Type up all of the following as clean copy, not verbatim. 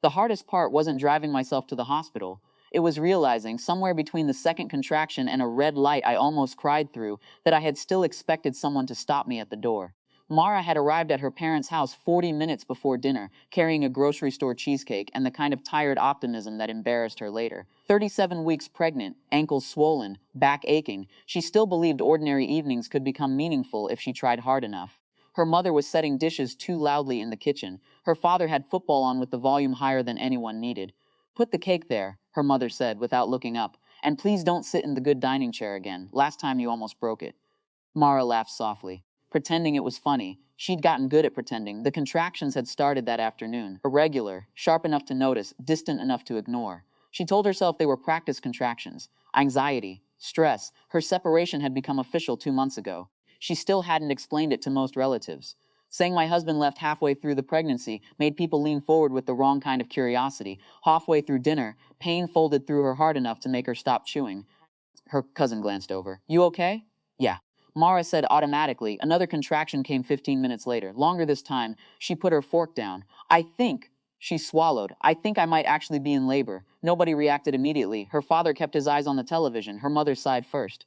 The hardest part wasn't driving myself to the hospital. It was realizing, somewhere between the second contraction and a red light I almost cried through, that I had still expected someone to stop me at the door. Mara had arrived at her parents' house 40 minutes before dinner, carrying a grocery store cheesecake and the kind of tired optimism that embarrassed her later. 37 weeks pregnant, ankles swollen, back aching, she still believed ordinary evenings could become meaningful if she tried hard enough. Her mother was setting dishes too loudly in the kitchen. Her father had football on with the volume higher than anyone needed. "Put the cake there," her mother said without looking up, "and please don't sit in the good dining chair again. Last time you almost broke it." Mara laughed softly, pretending it was funny. She'd gotten good at pretending. The contractions had started that afternoon, irregular, sharp enough to notice, distant enough to ignore. She told herself they were practice contractions. Anxiety, stress, her separation had become official 2 months ago. She still hadn't explained it to most relatives. Saying my husband left halfway through the pregnancy made people lean forward with the wrong kind of curiosity. Halfway through dinner, pain folded through her heart enough to make her stop chewing. Her cousin glanced over. "You okay?" "Yeah," Mara said automatically. Another contraction came 15 minutes later. Longer this time. She put her fork down. "I think," she swallowed, "I think I might actually be in labor." Nobody reacted immediately. Her father kept his eyes on the television. Her mother sighed first.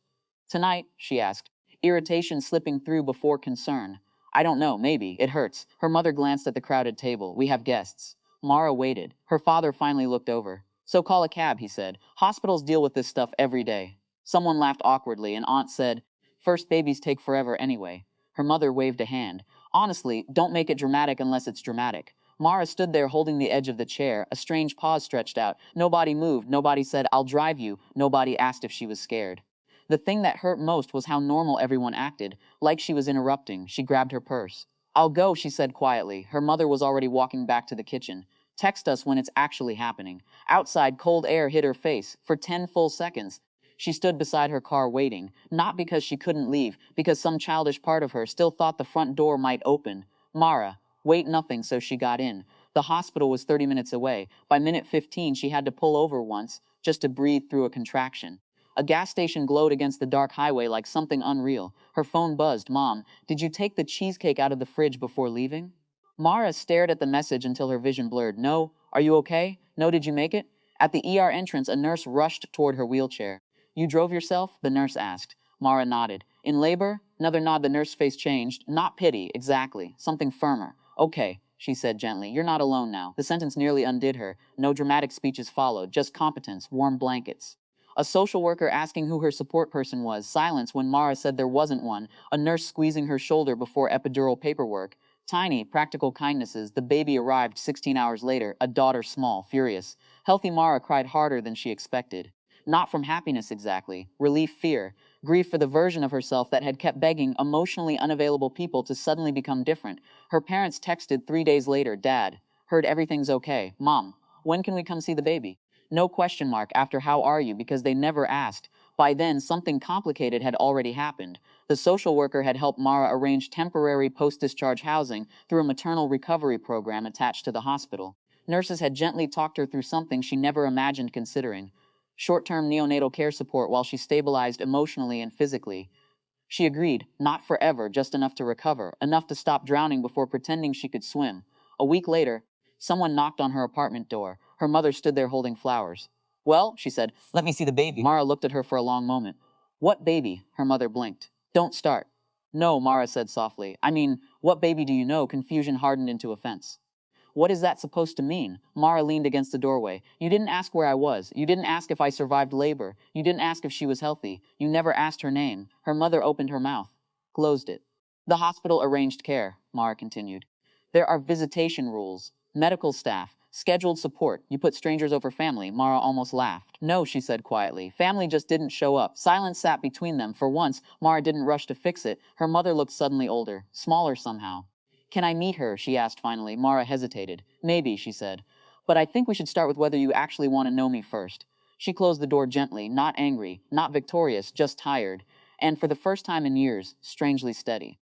"Tonight?" she asked, irritation slipping through before concern. "I don't know, maybe. It hurts." Her mother glanced at the crowded table. "We have guests." Mara waited. Her father finally looked over. "So call a cab," he said. "Hospitals deal with this stuff every day." Someone laughed awkwardly, and Aunt said, "First babies take forever anyway." Her mother waved a hand. "Honestly, don't make it dramatic unless it's dramatic." Mara stood there holding the edge of the chair, a strange pause stretched out. Nobody moved, nobody said, "I'll drive you," nobody asked if she was scared. The thing that hurt most was how normal everyone acted, like she was interrupting. She grabbed her purse. "I'll go," she said quietly. Her mother was already walking back to the kitchen. "Text us when it's actually happening." Outside, cold air hit her face. For 10 full seconds, she stood beside her car waiting, not because she couldn't leave, because some childish part of her still thought the front door might open. Mara, wait nothing, so she got in. The hospital was 30 minutes away. By minute 15, she had to pull over once, just to breathe through a contraction. A gas station glowed against the dark highway like something unreal. Her phone buzzed. "Mom, did you take the cheesecake out of the fridge before leaving?" Mara stared at the message until her vision blurred. "No. Are you okay? No, did you make it?" At the ER entrance, a nurse rushed toward her wheelchair. "You drove yourself?" the nurse asked. Mara nodded. "In labor?" Another nod. The nurse's face changed. "Not pity, exactly. Something firmer." "Okay," she said gently. "You're not alone now." The sentence nearly undid her. No dramatic speeches followed, just competence, warm blankets. A social worker asking who her support person was. Silence when Mara said there wasn't one. A nurse squeezing her shoulder before epidural paperwork. Tiny, practical kindnesses. The baby arrived 16 hours later, a daughter small, furious. Healthy Mara cried harder than she expected. Not from happiness exactly. Relief, fear. Grief for the version of herself that had kept begging emotionally unavailable people to suddenly become different. Her parents texted 3 days later. "Dad, heard everything's okay. Mom, when can we come see the baby?" No question mark after "how are you?" because they never asked. By then, something complicated had already happened. The social worker had helped Mara arrange temporary post-discharge housing through a maternal recovery program attached to the hospital. Nurses had gently talked her through something she never imagined considering: short-term neonatal care support while she stabilized emotionally and physically. She agreed, not forever, just enough to recover, enough to stop drowning before pretending she could swim. A week later, someone knocked on her apartment door. Her mother stood there holding flowers. "Well," she said, "let me see the baby." Mara looked at her for a long moment. "What baby?" Her mother blinked. "Don't start." "No," Mara said softly. "I mean, what baby do you know?" Confusion hardened into offense. "What is that supposed to mean?" Mara leaned against the doorway. "You didn't ask where I was. You didn't ask if I survived labor. You didn't ask if she was healthy. You never asked her name." Her mother opened her mouth, closed it. "The hospital arranged care," Mara continued. "There are visitation rules, medical staff, scheduled support. You put strangers over family." Mara almost laughed. "No," she said quietly. "Family just didn't show up." Silence sat between them. For once, Mara didn't rush to fix it. Her mother looked suddenly older, smaller somehow. "Can I meet her?" she asked finally. Mara hesitated. "Maybe," she said. "But I think we should start with whether you actually want to know me first." She closed the door gently, not angry, not victorious, just tired. And for the first time in years, strangely steady.